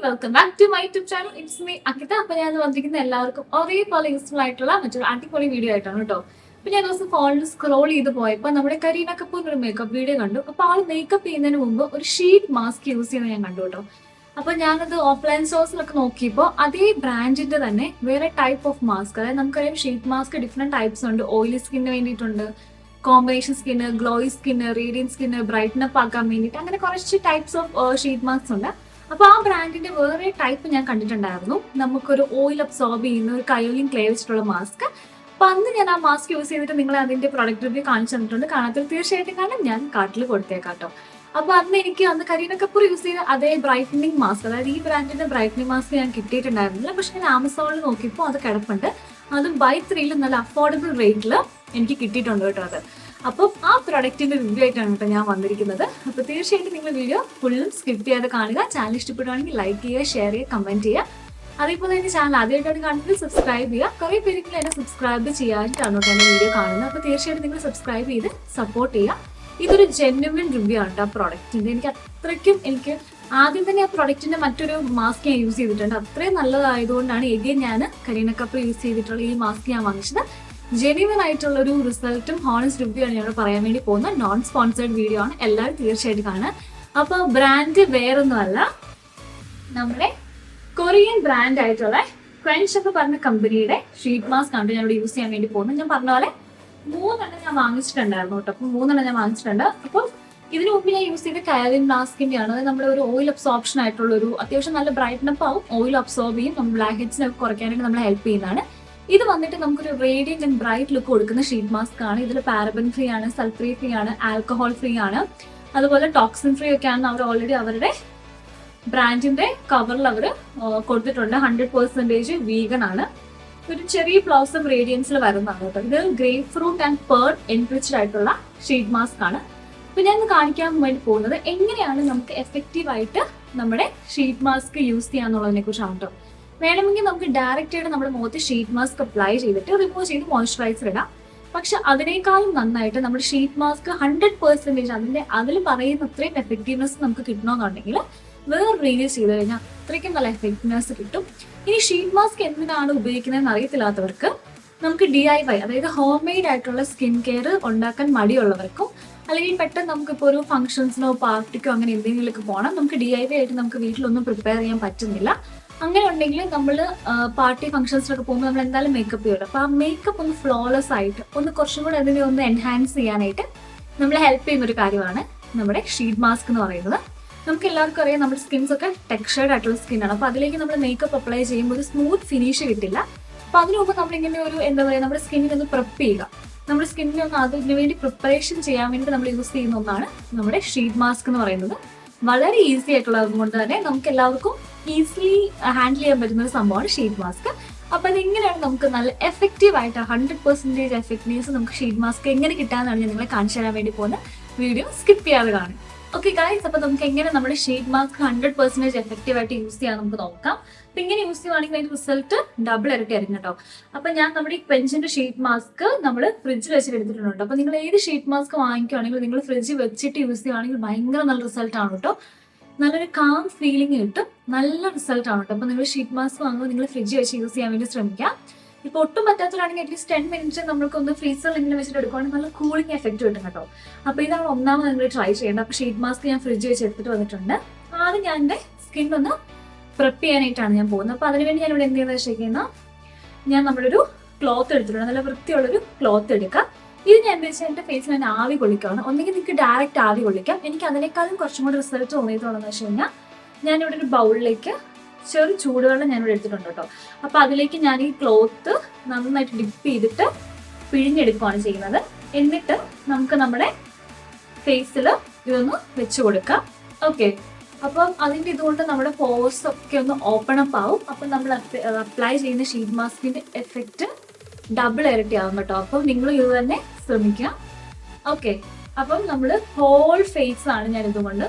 Welcome back to my YouTube channel. It's me Akita. അപ്പൊ ഞാൻ വന്നിരിക്കുന്ന എല്ലാവർക്കും ഒരേപോലെ യൂസ്ഫുൾ ആയിട്ടുള്ള മറ്റൊരു അടിപൊളി വീഡിയോ ആയിട്ടാണ് കേട്ടോ. അപ്പൊ ഞാൻ ദിവസം ഫോണിൽ സ്ക്രോൾ ചെയ്ത് പോയപ്പോ നമ്മുടെ കരീന കപൂർ ഒരു മേക്കപ്പ് വീഡിയോ കണ്ടു. അപ്പൊ ആൾ മേക്കപ്പ് ചെയ്യുന്നതിന് മുമ്പ് ഒരു ഷീറ്റ് മാസ്ക് യൂസ് ചെയ്യുന്നത് ഞാൻ കണ്ടു കേട്ടോ. അപ്പൊ ഞാനത് ഓഫ്ലൈൻ സ്റ്റോഴ്സിലൊക്കെ നോക്കിയപ്പോൾ അതേ ബ്രാൻഡിന്റെ തന്നെ വേറെ ടൈപ്പ് ഓഫ് മാസ്ക്, അതായത് നമുക്കറിയാം ഷീറ്റ് മാസ്ക് ഡിഫറെന്റ് ടൈപ്സ് ഉണ്ട്. ഓയിലി സ്കിന്നിന് വേണ്ടിയിട്ടുണ്ട്, combination skin, glowy skin, radiant skin, brighten up ആക്കാൻ വേണ്ടിയിട്ട് അങ്ങനെ കുറച്ച് ടൈപ്സ് ഓഫ് ഷീറ്റ് മാസ്ക് ഉണ്ട്. അപ്പൊ ആ ബ്രാൻഡിന്റെ വേറെ ടൈപ്പ് ഞാൻ കണ്ടിട്ടുണ്ടായിരുന്നു. നമുക്കൊരു ഓയിൽ അബ്സോർബ് ചെയ്യുന്ന ഒരു കയോലിൻ ക്ലേ വെച്ചിട്ടുള്ള മാസ്ക്. അപ്പൊ അന്ന് ഞാൻ ആ മാസ്ക് യൂസ് ചെയ്തിട്ട് നിങ്ങളെ അതിന്റെ പ്രൊഡക്റ്റ് റിവ്യൂ കാണിച്ചു തന്നിട്ടുണ്ട്. കാണാത്ത തീർച്ചയായിട്ടും കാണാൻ ഞാൻ കാർട്ടിൽ കൊടുത്തേക്കാം കേട്ടോ. അപ്പൊ അന്ന് കരീന കപൂർ യൂസ് ചെയ്ത അതേ ബ്രൈറ്റനിങ് മാസ്ക്, അതായത് ഈ ബ്രാൻഡിന്റെ ബ്രൈറ്റനിങ് മാസ്ക് ഞാൻ കിട്ടിയിട്ടുണ്ടായിരുന്നില്ല. പക്ഷെ ഞാൻ ആമസോണിൽ നോക്കിയപ്പോൾ അത് കിടപ്പുണ്ട്. അതും ബൈ 3 നല്ല അഫോർഡബിൾ റേറ്റിൽ എനിക്ക് കിട്ടിയിട്ടുണ്ട് കേട്ടോ അത്. അപ്പം ആ പ്രൊഡക്റ്റിന്റെ റിവ്യൂ ആയിട്ടാണ് കേട്ടോ ഞാൻ വന്നിരിക്കുന്നത്. അപ്പോൾ തീർച്ചയായിട്ടും നിങ്ങൾ വീഡിയോ ഫുള്ളും സ്കിപ്പ് ചെയ്യാതെ കാണുക. ചാനൽ ഇഷ്ടപ്പെടുവാണെങ്കിൽ ലൈക്ക് ചെയ്യുക, ഷെയർ ചെയ്യുക, കമന്റ് ചെയ്യുക. അതേപോലെ തന്നെ ചാനൽ ആദ്യമായിട്ടാണ് കാണുന്നത് സബ്സ്ക്രൈബ് ചെയ്യുക. കുറേ പേരെങ്കിലും എന്നെ സബ്സ്ക്രൈബ് ചെയ്യാനായിട്ടാണ് കേട്ടോ എൻ്റെ വീഡിയോ കാണുന്നത്. അപ്പോൾ തീർച്ചയായിട്ടും നിങ്ങൾ സബ്സ്ക്രൈബ് ചെയ്ത് സപ്പോർട്ട് ചെയ്യുക. ഇതൊരു ജെന്യുവിൻ റിവ്യൂ ആണ് കേട്ടോ ആ പ്രൊഡക്റ്റിന്റെ. എനിക്ക് ആദ്യം തന്നെ ആ പ്രൊഡക്റ്റിന്റെ മറ്റൊരു മാസ്ക് ഞാൻ യൂസ് ചെയ്തിട്ടുണ്ട്. അത്രയും നല്ലതായതുകൊണ്ടാണ് എഗെയിൻ ഞാൻ കരീന കപൂർ യൂസ് ചെയ്തിട്ടുള്ള ഈ മാസ്ക് ഞാൻ വാങ്ങിച്ചത്. ജെന്യുവൻ ആയിട്ടുള്ള ഒരു റിസൾട്ടും ഹോണസ്റ്റ് റിവ്യൂ ആണ് ഞങ്ങൾ പറയാൻ വേണ്ടി പോകുന്നത്. നോൺ സ്പോൺസേർഡ് വീഡിയോ ആണ്, എല്ലാവരും തീർച്ചയായിട്ടും കാണുക. അപ്പൊ ബ്രാൻഡ് വേറൊന്നുമല്ല, നമ്മുടെ കൊറിയൻ ബ്രാൻഡ് ആയിട്ടുള്ള ക്വൻഷ് എന്ന് പറഞ്ഞ കമ്പനിയുടെ ഷീറ്റ് മാസ്ക് ആണ് ഞാൻ ഇവിടെ യൂസ് ചെയ്യാൻ വേണ്ടി പോകുന്നത്. ഞാൻ പറഞ്ഞ പോലെ 3 ഞാൻ വാങ്ങിച്ചിട്ടുണ്ടായിരുന്നു കേട്ടോ. അപ്പൊ 3 ഞാൻ വാങ്ങിച്ചിട്ടുണ്ട്. അപ്പം ഇതിനു മുമ്പ് ഞാൻ യൂസ് ചെയ്ത കയറിൻ മാസ്കിന്റെ ആണ്. അത് നമ്മുടെ ഒരു ഓയിൽ അബ്സോർപ്ഷൻ ആയിട്ടുള്ള ഒരു അത്യാവശ്യം നല്ല ബ്രൈറ്റ്നപ്പ് ആവും, ഓയിൽ അബ്സോർബ് ചെയ്യും, നമ്മൾ ബ്ലാക്ക് ഹെഡ്സിനൊക്കെ കുറയ്ക്കാനായിട്ട് നമ്മളെ ഹെൽപ്പ് ചെയ്യുന്നതാണ്. ഇത് വന്നിട്ട് നമുക്കൊരു റേഡിയന്റ് ആൻഡ് ബ്രൈറ്റ് ലുക്ക് കൊടുക്കുന്ന ഷീറ്റ് മാസ്ക് ആണ്. ഇതിൽ പാരബൻ ഫ്രീ ആണ്, സൾഫറി ഫ്രീ ആണ്, ആൽക്കഹോൾ ഫ്രീ ആണ്, അതുപോലെ ടോക്സിൻ ഫ്രീ ഒക്കെ ആണ് അവർ ഓൾറെഡി അവരുടെ ബ്രാൻഡിന്റെ കവറിൽ അവർ കൊടുത്തിട്ടുണ്ട്. 100% വീഗൻ ആണ്. ഒരു ചെറിയ ബ്ലോസം റേഡിയൻസിൽ വരുന്നതാണ് കേട്ടോ. ഇത് ഗ്രേപ്പ് ഫ്രൂട്ട് ആൻഡ് പേർൾ എൻറിച്ച്ഡ് ആയിട്ടുള്ള ഷീറ്റ് മാസ്ക് ആണ്. അപ്പൊ ഞാൻ കാണിക്കാൻ വേണ്ടി പോകുന്നത് എങ്ങനെയാണ് നമുക്ക് എഫക്റ്റീവ് ആയിട്ട് നമ്മുടെ ഷീറ്റ് മാസ്ക് യൂസ് ചെയ്യാന്നുള്ളതിനെ കുറിച്ചാണ് കേട്ടോ. വേണമെങ്കിൽ നമുക്ക് ഡയറക്റ്റ് ആയിട്ട് നമ്മുടെ മുഖത്ത് ഷീറ്റ് മാസ്ക് അപ്ലൈ ചെയ്തിട്ട് റിമൂവ് ചെയ്ത് മോയ്സ്ചറൈസർ ഇടാം. പക്ഷെ അതിനേക്കാളും നന്നായിട്ട് നമ്മുടെ ഷീറ്റ് മാസ്ക് 100% അതിൽ പറയുന്ന അത്രയും എഫക്റ്റീവ്നെസ് നമുക്ക് കിട്ടണമെന്നുണ്ടെങ്കിൽ വേറെ റീൽസ് ചെയ്ത് കഴിഞ്ഞാൽ അത്രയ്ക്കും നല്ല എഫക്റ്റീവ്നെസ് കിട്ടും. ഇനി ഷീറ്റ് മാസ്ക് എന്തിനാണ് ഉപയോഗിക്കുന്നതെന്ന് അറിയത്തില്ലാത്തവർക്ക് നമുക്ക് DIY, അതായത് ഹോം മെയ്ഡ് ആയിട്ടുള്ള സ്കിൻ കെയർ ഉണ്ടാക്കാൻ മടിയുള്ളവർക്കും, അല്ലെങ്കിൽ പെട്ടെന്ന് നമുക്കിപ്പോൾ ഒരു ഫംഗ്ഷൻസിനോ പാർട്ടിക്കോ അങ്ങനെ എന്തെങ്കിലുമൊക്കെ പോകണം, നമുക്ക് DIY ആയിട്ട് നമുക്ക് വീട്ടിലൊന്നും പ്രിപ്പയർ ചെയ്യാൻ പറ്റുന്നില്ല. അങ്ങനെ ഉണ്ടെങ്കിൽ നമ്മൾ പാർട്ടി ഫംഗ്ഷൻസിലൊക്കെ പോകുമ്പോൾ നമ്മൾ എന്തായാലും മേക്കപ്പ് ചെയ്യണം. അപ്പോൾ ആ മേക്കപ്പ് ഒന്ന് ഫ്ലോലെസ് ആയിട്ട് കുറച്ചും കൂടെ അതിനെ ഒന്ന് എൻഹാൻസ് ചെയ്യാനായിട്ട് നമ്മളെ ഹെൽപ്പ് ചെയ്യുന്ന ഒരു കാര്യമാണ് നമ്മുടെ ഷീറ്റ് മാസ്ക് എന്ന് പറയുന്നത്. നമുക്ക് എല്ലാവർക്കും അറിയാം നമ്മുടെ സ്കിൻസ് ഒക്കെ ടെക്സ്ചേർഡ് ആയിട്ടുള്ള സ്കിന്നാണ്. അപ്പോൾ അതിലേക്ക് നമ്മൾ മേക്കപ്പ് അപ്ലൈ ചെയ്യുമ്പോൾ ഒരു സ്മൂത്ത് ഫിനിഷ് കിട്ടില്ല. അപ്പോൾ അതിനു മുമ്പ് നമ്മളിങ്ങനെ ഒരു നമ്മുടെ സ്കിന്നിനെ ഒന്ന് പ്രിപ്പ് ചെയ്യുക. നമ്മുടെ സ്കിന്നിനെ ഒന്ന് അതിന് വേണ്ടി പ്രിപ്പറേഷൻ ചെയ്യാൻ വേണ്ടി നമ്മൾ യൂസ് ചെയ്യുന്ന ഒന്നാണ് നമ്മുടെ ഷീറ്റ് മാസ്ക് എന്ന് പറയുന്നത്. വളരെ ഈസി ആയിട്ടുള്ളത് കൊണ്ട് തന്നെ നമുക്ക് എല്ലാവർക്കും ഈസിലി ഹാൻഡിൽ ചെയ്യാൻ പറ്റുന്ന ഒരു സംഭവമാണ് ഷീറ്റ് മാസ്ക്. അപ്പൊ അതെങ്ങനെയാണ് നമുക്ക് നല്ല എഫക്റ്റീവ് ആയിട്ട് 100% എഫക്റ്റീവ്നെസ് നമുക്ക് ഷീറ്റ് മാസ്ക് എങ്ങനെ കിട്ടാമെന്നാണ് ഞാൻ നിങ്ങളെ കാണിച്ചു തരാൻ വേണ്ടി പോകുന്ന വീഡിയോ സ്കിപ്പ് ചെയ്യാതെ കാണും. ഓക്കെ ഗൈസ്, അപ്പൊ നമുക്ക് എങ്ങനെ നമ്മുടെ ഷീറ്റ് മാസ്ക് 100% എഫക്റ്റീവ് ആയിട്ട് യൂസ് ചെയ്യാൻ നമുക്ക് നോക്കാം. അപ്പൊ ഇങ്ങനെ യൂസ് ചെയ്യുവാണെങ്കിൽ അതിന്റെ റിസൾട്ട് ഡബിൾ ഇരട്ടി ആയിരിക്കും കേട്ടോ. അപ്പൊ ഞാൻ നമ്മുടെ ഈ ക്വൻഷിന്റെ ഷീറ്റ് മാസ്ക് നമ്മൾ ഫ്രിഡ്ജിൽ വെച്ചിട്ട് എടുത്തിട്ടുണ്ട്. അപ്പൊ നിങ്ങൾ ഏത് ഷീറ്റ് മാസ്ക് വാങ്ങിക്കുകയാണെങ്കിൽ നിങ്ങൾ ഫ്രിഡ്ജിൽ വെച്ചിട്ട് യൂസ് ചെയ്യുവാണെങ്കിൽ ഭയങ്കര നല്ല റിസൾട്ട് ആണ് കേട്ടോ. നല്ലൊരു കാം ഫീലിംഗ് കിട്ടും, നല്ല റിസൾട്ട് ആണ് കേട്ടോ. അപ്പൊ നിങ്ങൾ ഷീറ്റ് മാസ്ക് വാങ്ങുമ്പോൾ നിങ്ങൾ ഫ്രിഡ്ജിൽ വെച്ച് യൂസ് ചെയ്യാൻ വേണ്ടി ശ്രമിക്കാം. ഇപ്പൊ ഒട്ടും പറ്റാത്തവരാണെങ്കിൽ അറ്റ്ലീസ്റ്റ് 10 മിനിറ്റ് നമുക്കൊന്ന് ഫ്രീസറിൽ വെച്ചിട്ട് എടുക്കുകയാണെങ്കിൽ നല്ല കൂളിംഗ് എഫക്റ്റ് കിട്ടും കേട്ടോ. അപ്പൊ ഇതാണ് ഒന്നാമത് നിങ്ങൾ ട്രൈ ചെയ്യേണ്ടത്. അപ്പൊ ഷീറ്റ് മാസ്ക് ഞാൻ ഫ്രിഡ്ജ് വെച്ച് എടുത്തിട്ട് വന്നിട്ടുണ്ട്. ആദ്യം ഞാൻ എൻ്റെ സ്കിൻ ഒന്ന് പ്രിപ്പ് ചെയ്യാനായിട്ടാണ് ഞാൻ പോകുന്നത്. അപ്പൊ അതിനുവേണ്ടി ഞാൻ ഇവിടെ എന്ത് ചെയ്യുന്നത് വെച്ചിരിക്കുന്ന ഞാൻ നമ്മളൊരു ക്ലോത്ത് എടുത്തിട്ടുണ്ട്. നല്ല വൃത്തിയുള്ളൊരു ക്ലോത്ത് എടുക്കുക. ഇത് ഞാൻ എന്താ വെച്ചാൽ എൻ്റെ ഫേസിൽ ഞാൻ ആവി കൊള്ളിക്കുകയാണ്. ഒന്നെങ്കിൽ നിങ്ങൾക്ക് ഡയറക്റ്റ് ആവി കൊള്ളിക്കാം. എനിക്ക് അതിനേക്കാളും കുറച്ചും കൂടി റിസൾട്ട് തോന്നിയിട്ടുള്ളതെന്ന് വെച്ച് കഴിഞ്ഞാൽ ഞാനിവിടെ ഒരു ബൗളിലേക്ക് ചെറു ചൂടുവെള്ളം ഞാനിവിടെ എടുത്തിട്ടുണ്ട് കേട്ടോ. അപ്പൊ അതിലേക്ക് ഞാൻ ഈ ക്ലോത്ത് നന്നായിട്ട് ഡിപ്പ് ചെയ്തിട്ട് പിഴിഞ്ഞെടുക്കുകയാണ് ചെയ്യുന്നത്. എന്നിട്ട് നമുക്ക് നമ്മുടെ ഫേസിൽ ഇതൊന്ന് വെച്ച് കൊടുക്കാം. ഓക്കെ, അപ്പം അതിൻ്റെ ഇതുകൊണ്ട് നമ്മുടെ പോർസ് ഒക്കെ ഒന്ന് ഓപ്പൺ അപ്പ് ആവും. അപ്പം നമ്മൾ അപ്ലൈ ചെയ്യുന്ന ഷീറ്റ് മാസ്കിന്റെ എഫക്റ്റ് ഡബിൾ ഇരട്ടി ആവും കേട്ടോ. അപ്പം നിങ്ങൾ ഇത് തന്നെ ശ്രമിക്കാം. ഓക്കെ, അപ്പം നമ്മൾ ഹോൾ ഫേസ് ആണ് ഞാൻ ഇതുകൊണ്ട്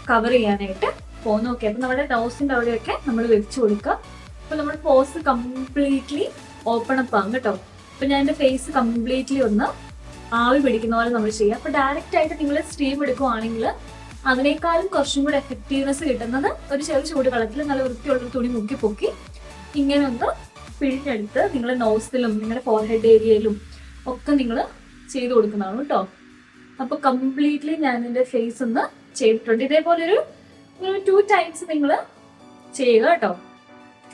കവർ ചെയ്യാനായിട്ട് പോകുന്നത്. ഓക്കെ, അപ്പം നമ്മുടെ നോസിന്റെ അവിടെയൊക്കെ നമ്മൾ വെച്ച് കൊടുക്കുക. അപ്പൊ നമ്മുടെ പോർസ് കംപ്ലീറ്റ്ലി ഓപ്പൺ അപ്പ് ആകും കേട്ടോ. അപ്പൊ ഞാൻ എൻ്റെ ഫേസ് കംപ്ലീറ്റ്ലി ഒന്ന് ആവി പിടിക്കുന്ന പോലെ നമ്മൾ ചെയ്യുക. അപ്പൊ ഡയറക്റ്റ് ആയിട്ട് നിങ്ങൾ സ്റ്റീം എടുക്കുവാണെങ്കിൽ അതിനേക്കാളും കുറച്ചും കൂടെ എഫക്റ്റീവ്നെസ് കിട്ടുന്നത് ഒരു ചെറിയ ചൂടുവെള്ളത്തിൽ നല്ല വൃത്തിയുള്ളൊരു തുണി മുക്കി പൊക്കി ഇങ്ങനെ ഒന്ന് പിഴിഞ്ഞെടുത്ത് നിങ്ങളുടെ നോസിലും നിങ്ങളുടെ ഫോർഹെഡ് ഏരിയയിലും ഒക്കെ നിങ്ങൾ ചെയ്ത് കൊടുക്കുന്നതാണ് കേട്ടോ. അപ്പൊ കംപ്ലീറ്റ്ലി ഞാൻ എൻ്റെ ഫേസ് ഒന്ന് ചെയ്തിട്ടുണ്ട്. ഇതേപോലെ ഒരു 2 ടൈംസ് നിങ്ങൾ ചെയ്യുക കേട്ടോ.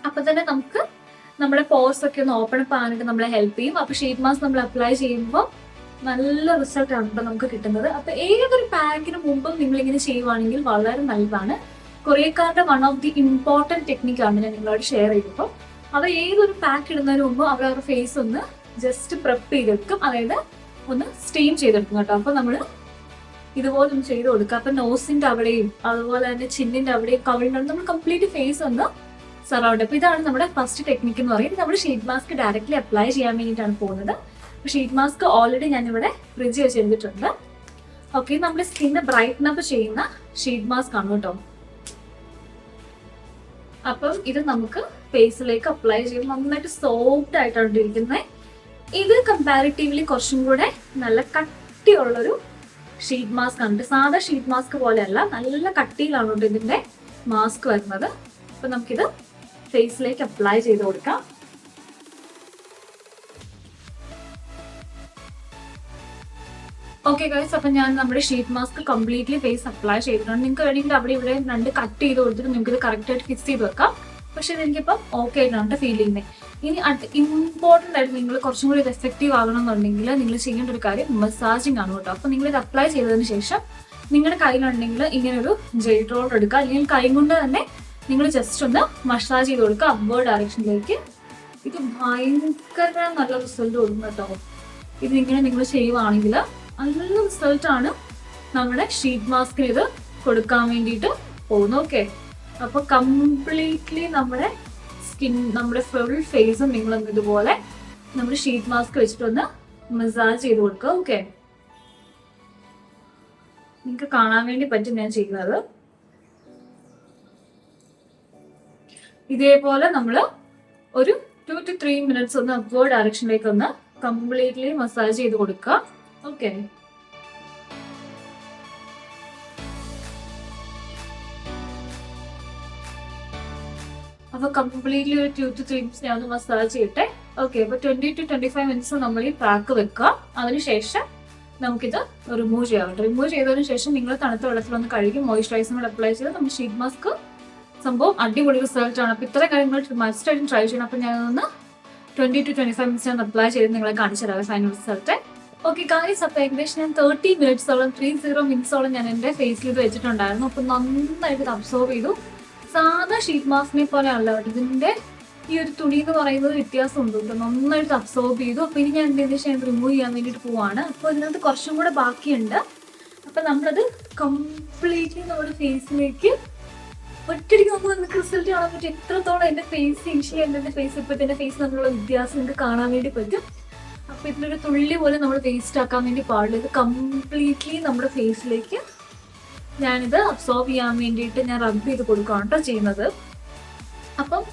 അപ്പൊ തന്നെ നമുക്ക് നമ്മുടെ പോർസ് ഒക്കെ ഒന്ന് ഓപ്പൺ അപ്പ് ആകാനായിട്ട് നമ്മളെ ഹെൽപ്പ് ചെയ്യും. അപ്പൊ ഷീറ്റ് മാസ്ക് നമ്മൾ അപ്ലൈ ചെയ്യുമ്പോൾ നല്ല റിസൾട്ട് ആണ് ഇപ്പൊ നമുക്ക് കിട്ടുന്നത്. അപ്പൊ ഏതൊരു പാക്കിന് മുമ്പും നിങ്ങൾ ഇങ്ങനെ ചെയ്യുവാണെങ്കിൽ വളരെ നല്ലതാണ്. കൊറിയക്കാരുടെ വൺ ഓഫ് ദി ഇമ്പോർട്ടന്റ് ടെക്നിക്കാണ് ഞാൻ നിങ്ങളോട് ഷെയർ ചെയ്തപ്പോൾ. അവർ ഏതൊരു പാക്ക് ഇടുന്നതിന് മുമ്പ് അവരുടെ ഫേസ് ഒന്ന് ജസ്റ്റ് പ്രെപ്പ് ചെയ്തെടുക്കും, അതായത് ഒന്ന് സ്റ്റീം ചെയ്തെടുക്കും കേട്ടോ. അപ്പൊ നമ്മൾ ഇതുപോലെ ഒന്ന് ചെയ്ത് കൊടുക്കുക. അപ്പൊ നോസിന്റെ അവിടെയും അതുപോലെ തന്നെ ചിന്നിന്റെ അവിടെയും കവിളിന്റെ നമ്മൾ കംപ്ലീറ്റ് ഫേസ് ഒന്ന് സറൗണ്ട്. അപ്പൊ ഇതാണ് നമ്മുടെ ഫസ്റ്റ് ടെക്നിക്ക് എന്ന് പറയുന്നത്. നമ്മൾ ഷീറ്റ് മാസ്ക് ഡയറക്റ്റ്ലി അപ്ലൈ ചെയ്യാൻ വേണ്ടിയിട്ടാണ് പോകുന്നത്. ഷീറ്റ് മാസ്ക് ഓൾറെഡി ഞാനിവിടെ ഫ്രിഡ്ജ് വെച്ചെടുത്തിട്ടുണ്ട്. ഓക്കെ, നമ്മുടെ സ്കിന്നെ ബ്രൈറ്റൻ അപ്പ് ചെയ്യുന്ന ഷീറ്റ് മാസ്ക് ആണ് കേട്ടോ. അപ്പം ഇത് നമുക്ക് ഫേസിലേക്ക് അപ്ലൈ ചെയ്യും. നന്നായിട്ട് സോഫ്റ്റ് ആയിട്ടാണ് ഇരിക്കുന്നത്. ഇത് കമ്പാരിറ്റീവ്ലി കുറച്ചും കൂടെ നല്ല കട്ടിയുള്ളൊരു ഷീറ്റ് മാസ്ക് ആണ്. സാധാ ഷീറ്റ് മാസ്ക് പോലെയല്ല, നല്ല കട്ടിയിലാണ് കേട്ടോ ഇതിന്റെ മാസ്ക് വരുന്നത്. അപ്പൊ നമുക്കിത് ഫേസിലേക്ക് അപ്ലൈ ചെയ്ത് കൊടുക്കാം. ഓക്കെ ഗൈസ്, അപ്പൊ ഞാൻ നമ്മുടെ sheet mask completely face apply ചെയ്തിട്ടുണ്ട്. നിങ്ങൾക്ക് വേണമെങ്കിൽ അവിടെ ഇവിടെ 2 കട്ട് ചെയ്ത് കൊടുത്തിട്ട് നിങ്ങൾക്ക് ഇത് കറക്റ്റ് ആയിട്ട് ഫിക്സ് ചെയ്ത് വെക്കാം. പക്ഷെ ഇതെനിക്കിപ്പം ഓക്കെ ആയിട്ടാണ് ഫീൽ ചെയ്യുന്നത്. ഇനി ഇമ്പോർട്ടൻ്റ് ആയിട്ട് നിങ്ങൾ കുറച്ചും കൂടി ഇത് എഫക്റ്റീവ് ആകണമെന്നുണ്ടെങ്കിൽ നിങ്ങൾ ചെയ്യേണ്ട ഒരു കാര്യം മസാജിങ് ആണ് കേട്ടോ. അപ്പൊ നിങ്ങൾ ഇത് അപ്ലൈ ചെയ്തതിന് ശേഷം നിങ്ങളുടെ കയ്യിലുണ്ടെങ്കിൽ ഇങ്ങനെ ഒരു ജെൽ റോൾ എടുക്കുക, അല്ലെങ്കിൽ കൈ കൊണ്ട് തന്നെ നിങ്ങൾ ജസ്റ്റ് ഒന്ന് മസാജ് ചെയ്ത് കൊടുക്കുക അപ്വേർഡ് ഡയറക്ഷനിലേക്ക്. ഇത് ഭയങ്കര നല്ല റിസൾട്ട് കൊടുക്കും കേട്ടോ. ഇതിങ്ങനെ നിങ്ങൾ ചെയ്യുവാണെങ്കിൽ നല്ല റിസൾട്ട് ആണ് നമ്മുടെ ഷീറ്റ് മാസ്കിന് ഇത് കൊടുക്കാൻ വേണ്ടിയിട്ട് പോകുന്നത്. ഓക്കെ, അപ്പൊ കംപ്ലീറ്റ്ലി നമ്മുടെ സ്കിൻ, നമ്മുടെ ഫുൾ ഫേസും നിങ്ങൾ ഇതുപോലെ നമ്മുടെ ഷീറ്റ് മാസ്ക് വെച്ചിട്ടൊന്ന് മസാജ് ചെയ്ത് കൊടുക്കുക. ഓക്കെ, നിങ്ങൾക്ക് കാണാൻ വേണ്ടി പറ്റും ഞാൻ ചെയ്യുന്നത്. ഇതേപോലെ നമ്മൾ ഒരു 2 to 3 മിനിറ്റ്സ് ഒന്ന് അപ്വേർഡ് ഡയറക്ഷനിലേക്ക് ഒന്ന് കംപ്ലീറ്റ്ലി മസാജ് ചെയ്ത് കൊടുക്കുക. ഓക്കെ, അപ്പൊ കംപ്ലീറ്റ്ലി ഒരു 2 to 3 മിനിറ്റ്സ് ഞാൻ ഒന്ന് മസാജ് ചെയ്യട്ടെ. ഓക്കെ, അപ്പൊ 20 to 25 മിനിറ്റ്സ് നമ്മൾ ഈ പാക്ക് വെക്കുക. അതിനുശേഷം നമുക്കിത് റിമൂവ് ചെയ്യാം. റിമൂവ് ചെയ്തതിനു ശേഷം നിങ്ങൾ തണുത്ത വെള്ളത്തിലൊന്ന് കഴുകി മോയിസ്ചറൈസർ അപ്ലൈ ചെയ്ത് നമ്മുടെ ഷീറ്റ് മാസ്ക് സംഭവം അടിപൊളി റിസൾട്ട് ആണ്. അപ്പൊ ഇത്ര കാര്യങ്ങൾ മസ്റ്റായിട്ടും ട്രൈ ചെയ്യണം. അപ്പൊ ഞാനൊന്ന് 20 to 25 മിനിറ്റ്സ് ഞാൻ അപ്ലൈ ചെയ്ത് നിങ്ങളെ കാണിച്ചു തരാം ഫൈനൽ റിസൾട്ട്. ഓക്കെ ഗായ്സ്, അപ്പൊ ഏകദേശം ഞാൻ 30 മിനിറ്റ്സോളം 30 മിനിറ്റ്സോളം ഞാൻ എന്റെ ഫേസിൽ ഇത് വെച്ചിട്ടുണ്ടായിരുന്നു. അപ്പൊ നന്നായിട്ട് ഇത് അബ്സോർവ് ചെയ്തു. സാധാ ഷീറ്റ് മാസ്കിനെ പോലെ അല്ല, ഇതിന്റെ ഈ ഒരു തുണി എന്ന് പറയുന്നത് വ്യത്യാസമുണ്ട് കേട്ടോ. നന്നായിട്ട് അബ്സോർബ് ചെയ്തു. അപ്പൊ ഇനി ഞാൻ എന്തെങ്കിലും ചെയ്യാൻ റിമൂവ് ചെയ്യാൻ വേണ്ടിയിട്ട് പോവാണ്. അപ്പൊ ഇതിനകത്ത് കുറച്ചും കൂടെ ബാക്കിയുണ്ട്. അപ്പൊ നമ്മളത് കംപ്ലീറ്റ്ലി നമ്മുടെ ഫേസിലേക്ക് ഒറ്റയടിക്ക് നമുക്ക് റിസൾട്ട് കാണാൻ പറ്റും. എത്രത്തോളം എന്റെ ഫേസ് ഇനിഷ്യലി എന്റെ ഫേസ് ഇപ്പോഴത്തെ എന്റെ ഫേസ് തമ്മിലുള്ള വ്യത്യാസം നിങ്ങൾക്ക് കാണാൻ വേണ്ടി പറ്റും. അപ്പൊ ഇതിലൊരു തുള്ളി പോലെ നമ്മൾ വേസ്റ്റ് ആക്കാൻ വേണ്ടി പാടില്ല. ഇത് കംപ്ലീറ്റ്ലി നമ്മുടെ ഫേസിലേക്ക് ഞാനിത് അബ്സോർബ് ചെയ്യാൻ വേണ്ടിയിട്ട് ഞാൻ റബ്ബ് ചെയ്ത് കൊടുക്കുകയാണ് കേട്ടോ ചെയ്യുന്നത്. അപ്പം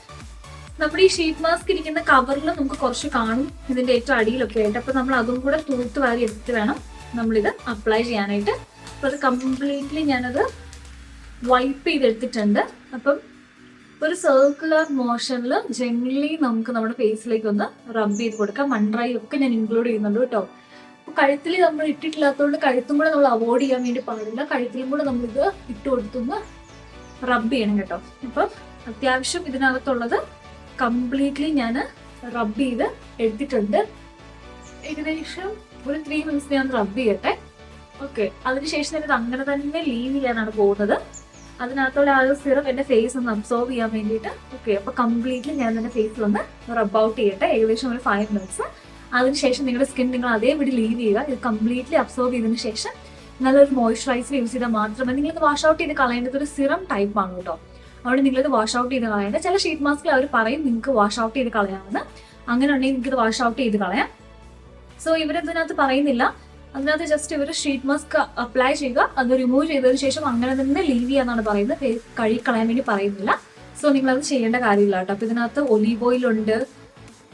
നമ്മുടെ ഈ ഷീറ്റ് മാസ്ക് ഇരിക്കുന്ന കവറിൽ നമുക്ക് കുറച്ച് കാണും ഇതിന്റെ ഏറ്റവും അടിയിലൊക്കെ ആയിട്ട്. അപ്പൊ നമ്മൾ അതും കൂടെ തൂത്ത് വാരി എടുത്തിട്ട് വേണം നമ്മളിത് അപ്ലൈ ചെയ്യാനായിട്ട്. അപ്പൊ അത് കംപ്ലീറ്റ്ലി ഞാനത് വൈപ്പ് ചെയ്തെടുത്തിട്ടുണ്ട്. അപ്പം ഒരു സർക്കുലർ മോഷനിൽ ജെന്റലി നമുക്ക് നമ്മുടെ ഫേസിലേക്ക് ഒന്ന് റബ്ബ് ചെയ്ത് കൊടുക്കാം. മൺഡ്രൈ ഒക്കെ ഞാൻ ഇൻക്ലൂഡ് ചെയ്യുന്നുണ്ട് കേട്ടോ. അപ്പൊ കഴുത്തിൽ നമ്മൾ ഇട്ടിട്ടില്ലാത്തതുകൊണ്ട് കഴുത്തും കൂടെ നമ്മൾ അവോയ്ഡ് ചെയ്യാൻ വേണ്ടി പാടില്ല. കഴുത്തിലും കൂടെ നമ്മളിത് ഇട്ട് കൊടുത്തൊന്ന് റബ്ബ് ചെയ്യണം കേട്ടോ. അപ്പം അത്യാവശ്യം ഇതിനകത്തുള്ളത് കംപ്ലീറ്റ്ലി ഞാൻ റബ്ബ് ചെയ്ത് എടുത്തിട്ടുണ്ട്. ഏകദേശം ഒരു 3 മിനിറ്റ്സ് ഞാൻ റബ്ബ് ചെയ്യട്ടെ. ഓക്കെ, അതിനുശേഷം ഞാനിത് അങ്ങനെ തന്നെ ലീവ് ചെയ്യാനാണ് പോകുന്നത്. അതിനകത്തുള്ള ആ ഒരു സിറം എന്റെ ഫേസ് ഒന്ന് അബ്സോർബ് ചെയ്യാൻ വേണ്ടിയിട്ട്. ഓക്കെ, അപ്പൊ കംപ്ലീറ്റ്ലി ഞാൻ എന്റെ ഫേസിൽ ഒന്ന് റബ്ബ് ഔട്ട് ചെയ്യട്ടെ, ഏകദേശം ഒരു 5 മിനിറ്റ്സ്. അതിനുശേഷം നിങ്ങളുടെ സ്കിൻ നിങ്ങൾ അതേപടി ലീവ് ചെയ്യുക. ഇത് കംപ്ലീറ്റ്ലി അബ്സോർബ് ചെയ്തതിനു ശേഷം നല്ലൊരു മോയ്സ്ചറൈസർ യൂസ് ചെയ്താൽ മാത്രമേ നിങ്ങളിത് വാഷ് ഔട്ട് ചെയ്ത് കളയേണ്ടത്. ഒരു സിറം ടൈപ്പ് ആണ് കേട്ടോ. അവിടെ നിങ്ങളിത് വാഷ് ഔട്ട് ചെയ്ത് കളയേണ്ടത്. ചില ഷീറ്റ് മാസ്കിൽ അവർ പറയും നിങ്ങൾക്ക് വാഷ് ഔട്ട് ചെയ്ത് കളയാമെന്ന്. അങ്ങനെ ഉണ്ടെങ്കിൽ നിങ്ങൾക്ക് ഇത് വാഷ് ഔട്ട് ചെയ്ത് കളയാം. സോ ഇവരിതിനകത്ത് പറയുന്നില്ല. അതിനകത്ത് ജസ്റ്റ് ഇവർ ഷീറ്റ് മാസ്ക് അപ്ലൈ ചെയ്യുക, അത് റിമൂവ് ചെയ്തതിനു ശേഷം അങ്ങനെ തന്നെ ലീവ് ചെയ്യാന്നാണ് പറയുന്നത്. കഴുകിക്കളയാൻ വേണ്ടി പറയുന്നില്ല. സോ നിങ്ങളത് ചെയ്യേണ്ട കാര്യമില്ല കേട്ടോ. അപ്പൊ ഇതിനകത്ത് ഒലീവ് ഓയിൽ ഉണ്ട്,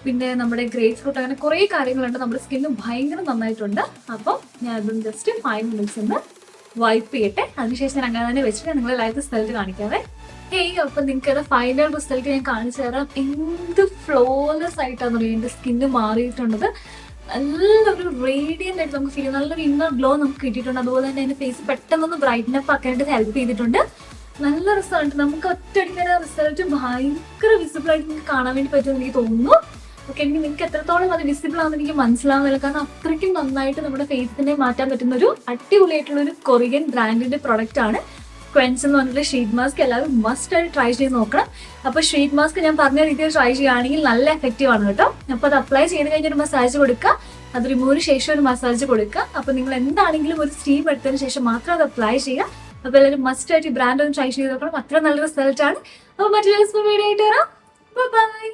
പിന്നെ നമ്മുടെ ഗ്രേപ്പ് ഫ്രൂട്ട്, അങ്ങനെ കുറേ കാര്യങ്ങളുണ്ട്. നമ്മുടെ സ്കിന്ന് ഭയങ്കര നന്നായിട്ടുണ്ട്. അപ്പം ഞാൻ ഇതൊന്ന് ജസ്റ്റ് 5 മിനിറ്റ്സ് ഒന്ന് വൈപ്പ് ചെയ്യട്ടെ. അതിനുശേഷം ഞാൻ അങ്ങനെ തന്നെ വെച്ചിട്ട് നിങ്ങളെ ലൈവ് റിസൾട്ട് കാണിക്കാവേ. അപ്പൊ നിങ്ങൾക്ക് ഫൈനൽ റിസൾട്ട് ഞാൻ കാണിച്ചു തരാം. എന്ത് ഫ്ലോലെസ് ആയിട്ടാന്ന് പറയുക എന്റെ സ്കിന്ന് മാറിയിട്ടുള്ളത്. നല്ലൊരു റേഡിയന്റ് ആയിട്ട് നമുക്ക് ഫീൽ ചെയ്യും. നല്ലൊരു ഇന്നർ ഗ്ലോ നമുക്ക് കിട്ടിയിട്ടുണ്ട്. അതുപോലെ തന്നെ എന്റെ ഫേസ് പെട്ടെന്നൊന്ന് ബ്രൈറ്റൻ അപ്പ് ആക്കാനായിട്ട് ഹെൽപ്പ് ചെയ്തിട്ടുണ്ട്. നല്ല റിസൾട്ട്. നമുക്ക് ഒറ്റയടിക്ക് റിസൾട്ട് ഭയങ്കര വിസിബിൾ ആയിട്ട് നിങ്ങൾക്ക് കാണാൻ വേണ്ടി പറ്റുമെന്ന് എനിക്ക് തോന്നുന്നു. ഓക്കെ, എനിക്ക് നിങ്ങൾക്ക് എത്രത്തോളം അത് വിസിബിൾ ആണെന്ന് എനിക്ക് മനസ്സിലാവുന്നില്ല. കാരണം അത്രയ്ക്കും നന്നായിട്ട് നമ്മുടെ ഫേസിനെ മാറ്റാൻ പറ്റുന്ന ഒരു അടിപൊളിയായിട്ടുള്ള ഒരു കൊറിയൻ ബ്രാൻഡിന്റെ പ്രൊഡക്റ്റ് ആണ് ക്വെൻസ് എന്ന് പറഞ്ഞിട്ട് ഷീറ്റ് മാസ്ക്. എല്ലാവരും മസ്റ്റ് ആയിട്ട് ട്രൈ ചെയ്ത് നോക്കണം. അപ്പോൾ ഷീറ്റ് മാസ്ക് ഞാൻ പറഞ്ഞ രീതിയിൽ ട്രൈ ചെയ്യുകയാണെങ്കിൽ നല്ല എഫക്റ്റീവ് ആണ് കേട്ടോ. അപ്പോൾ അത് അപ്ലൈ ചെയ്ത് കഴിഞ്ഞൊരു മസാജ് കൊടുക്കുക, അത് റിമൂവിന് ശേഷം ഒരു മസാജ് കൊടുക്കുക. അപ്പോൾ നിങ്ങൾ എന്താണെങ്കിലും ഒരു സ്റ്റീം എടുത്തതിന് ശേഷം മാത്രം അത് അപ്ലൈ ചെയ്യുക. അപ്പോൾ എല്ലാവരും മസ്റ്റ് ആയിട്ട് ഈ ബ്രാൻഡ് ഒന്ന് ട്രൈ ചെയ്ത് നോക്കണം. അത്ര നല്ല റിസൾട്ട് ആണ്. അപ്പോൾ മറ്റൊരു വീഡിയോ ആയിട്ട് വരാം. ബൈ.